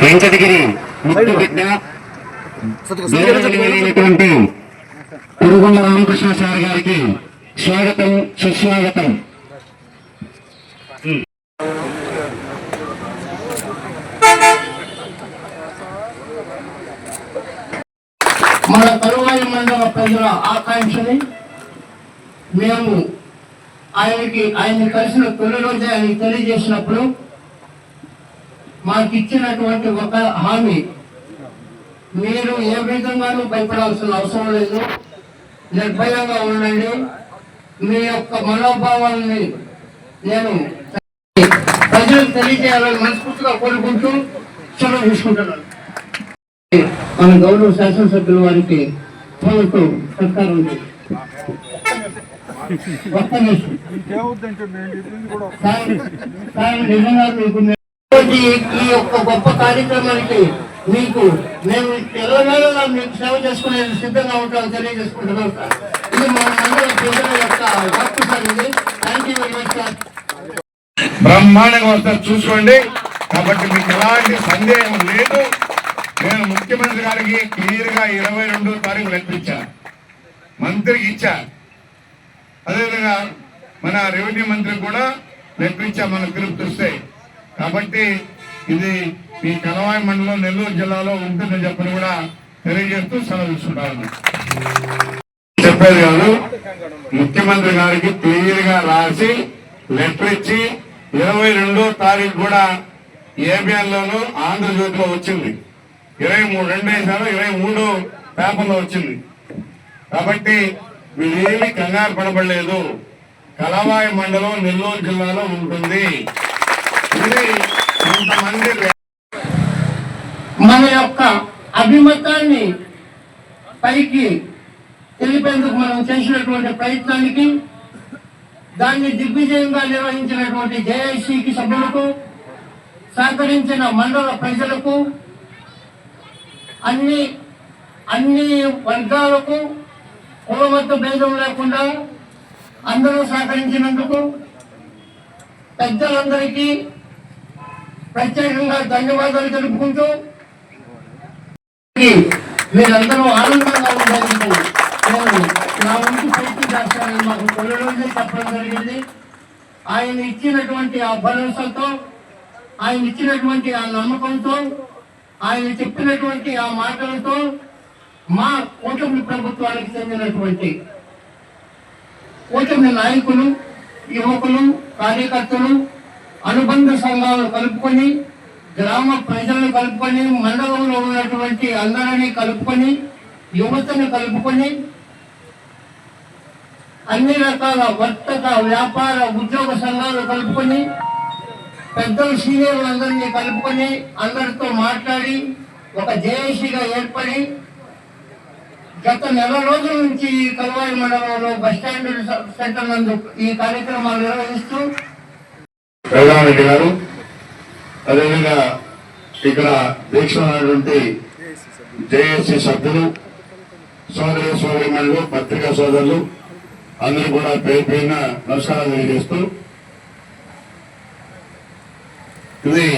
వెంకటగిరి ముత్తు బిడ్డ గౌరవనీయులైనటువంటి తిరుగొండ రామకృష్ణ సార్ గారికి స్వాగతం, సుస్వాగతం. మన కరువాయి మండల ప్రజల ఆకాంక్షని మేము ఆయన్ని కలిసిన తొలి రోజే ఆయన తెలియజేసినప్పుడు మాకు ఇచ్చినటువంటి ఒక హామీ, మీరు ఏ విధంగానూ భయపడాల్సిన అవసరం లేదు, నిర్భయంగా ఉండండి, మీ యొక్క మనోభావాలని నేను ప్రజలకు తెలియజేయాలని మనస్ఫూర్తిగా కోరుకుంటూ సెలవు తీసుకుంటున్నాను. మన గౌరవ శాసనసభ్యుల వారికి పూలతో సత్కారం ఉంది. ఈ యొక్క గొప్ప కార్యక్రమానికి మీకు మేము ఎల్లవేళలా మీకు సేవ చేసుకునే సిద్ధంగా ఉంటామని తెలియజేసుకుంటున్నాం సార్. ఇది మన మండల ప్రజల యొక్క వర్క్ సార్. ఇది thank you very much sir. బ్రహ్మాండంగా వస్తారు చూసుకోండి. కాబట్టి మీకు ఎలాంటి సందేహం లేదు. నేను ముఖ్యమంత్రి గారికి క్లియర్ గా 22వ తారీఖు లెటర్ ఇచ్చా, మంత్రికి ఇచ్చా, అదేవిధంగా మన రెవెన్యూ మంత్రికి కూడా లెటర్ ఇచ్చా మనకు తిరుపతి వస్తే. కాబట్టి ఇది ఈ కలవాయి మండలం నెల్లూరు జిల్లాలో ఉంటుందని చెప్పని కూడా తెలియజేస్తూ సెలవు తీసుకుంటాను. చెప్పేది కాదు, ముఖ్యమంత్రి గారికి క్లియర్ గా రాసి లెటర్ ఇచ్చి 22వ తారీఖు కూడా ఏబిఎన్ లోను ఆంధ్రజ్యోతిలో వచ్చింది. 23 పేపర్లో వచ్చింది. కాబట్టి వీరేమి కంగారు పడబడలేదు. కలవాయి మండలం నెల్లూరు జిల్లాలో ఉంటుంది. ఇది కొంతమంది మన యొక్క అభిమతాన్ని పైకి తెలిపేందుకు మనం చేసినటువంటి ప్రయత్నానికి, దాన్ని దిగ్విజయంగా నిర్వహించినటువంటి జేఐసీకి సభ్యులకు, సహకరించిన మండల ప్రజలకు, అన్ని వర్గాలకు కులమత భేదం లేకుండా అందరూ సహకరించినందుకు పెద్దలందరికీ ప్రత్యేకంగా ధన్యవాదాలు తెలుపుకుంటూ, మీరందరూ ఆనందంగా ఉండాలని నేను నా వంతు ప్రయత్నం చేస్తానని మాకు కొన్ని రోజులే చెప్పడం జరిగింది. ఆయన ఇచ్చినటువంటి ఆ భరోసాతో, ఆయన ఇచ్చినటువంటి ఆ నమ్మకంతో, ఆయన చెప్పినటువంటి ఆ మాటలతో మా కూటమి ప్రభుత్వానికి చెందినటువంటి కూటమి నాయకులు, యువకులు, కార్యకర్తలు, అనుబంధ సంఘాలను కలుపుకొని, గ్రామ ప్రజలను కలుపుకొని, మండలంలో ఉన్నటువంటి అందరినీ కలుపుకొని, యువతను కలుపుకొని, అన్ని రకాల వర్తక, వ్యాపార, ఉద్యోగ సంఘాలు కలుపుకొని, పెద్దలు సీనియర్లందరినీ కలుపుకొని, అందరితో మాట్లాడి ఒక జేఏసీగా ఏర్పడి గత నెల రోజుల నుంచి కలవాయి మండలంలో బస్టాండ్ సెంటర్ నందు ఈ కార్యక్రమాలు నిర్వహిస్తూ రెడ్డి గారు, అదేవిధంగా ఇక్కడ దీక్ష ఉన్నటువంటి జేఏసీ సభ్యులు, సోదరీమణులు, పత్రికా సోదరులు అందరూ కూడా పేరు పేరున నమస్కారాలు తెలియజేస్తూ, ఇది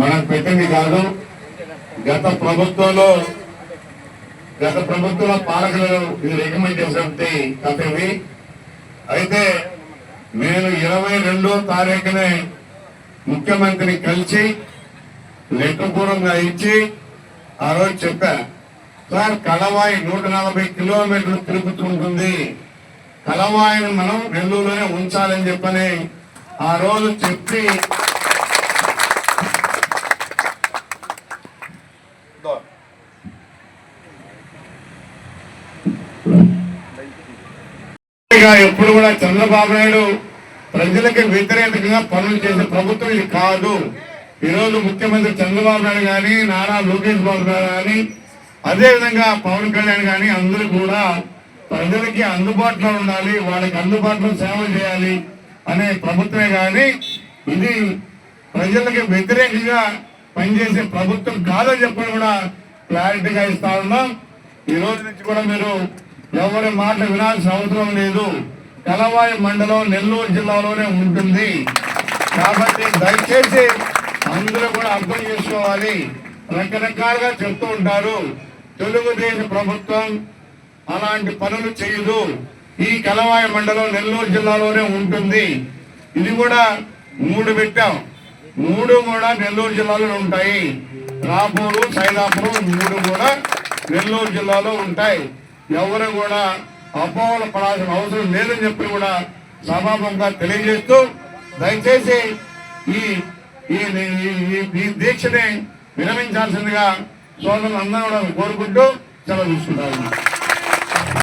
మనకు పెట్టింది కాదు. గత ప్రభుత్వంలో పాలకులు ఇది రికమెండ్ చేసినటువంటి కథ ఇది. అయితే నేను 22వ తారీఖునే ముఖ్యమంత్రిని కలిసి లెటర్ పూర్వంగా ఇచ్చి ఆ రోజు చెప్పా, సార్ కలవాయి 140 కిలోమీటర్లు తిరుపతి ఉంటుంది, కలవాయిని మనం నెల్లూరులోనే ఉంచాలని చెప్పని ఆ రోజు చెప్పి ఎప్పుడు కూడా చంద్రబాబు నాయుడు ప్రజలకు వ్యతిరేకంగా పనులు చేసే ప్రభుత్వం ఇది కాదు. ఈరోజు ముఖ్యమంత్రి చంద్రబాబు నాయుడు కానీ, నారా లోకేష్ బాబు గారు కానీ, అదేవిధంగా పవన్ కళ్యాణ్ కానీ అందరూ కూడా ప్రజలకి అందుబాటులో ఉండాలి, వాళ్ళకి అందుబాటులో సేవ చేయాలి అనే ప్రభుత్వమే కానీ ఇది ప్రజలకి వ్యతిరేకంగా పనిచేసే ప్రభుత్వం కాదని చెప్పని కూడా క్లారిటీగా ఇస్తా ఉన్నాం. ఈ రోజు నుంచి కూడా మీరు ఎవరి మాట వినాల్సిన అవసరం లేదు. కలవాయి మండలం నెల్లూరు జిల్లాలోనే ఉంటుంది. కాబట్టి దయచేసి అందరూ కూడా అర్థం చేసుకోవాలి. రకరకాలుగా చెప్తూ ఉంటారు, తెలుగుదేశం ప్రభుత్వం అలాంటి పనులు చేయదు. ఈ కలవాయి మండలం నెల్లూరు జిల్లాలోనే ఉంటుంది. ఇది కూడా 3 పెట్టాం, 3 కూడా నెల్లూరు జిల్లాలో ఉంటాయి. రాపూరు, సైదాపురం 3 కూడా నెల్లూరు జిల్లాలో ఉంటాయి. ఎవరు కూడా అపోహలు పడాల్సిన అవసరం లేదని చెప్పి కూడా సభాముఖంగా తెలియజేస్తూ, దయచేసి ఈ దీక్షని విరమించాల్సిందిగా సోదరులందరూ కూడా కోరుకుంటూ సెలవు తీసుకుంటారు.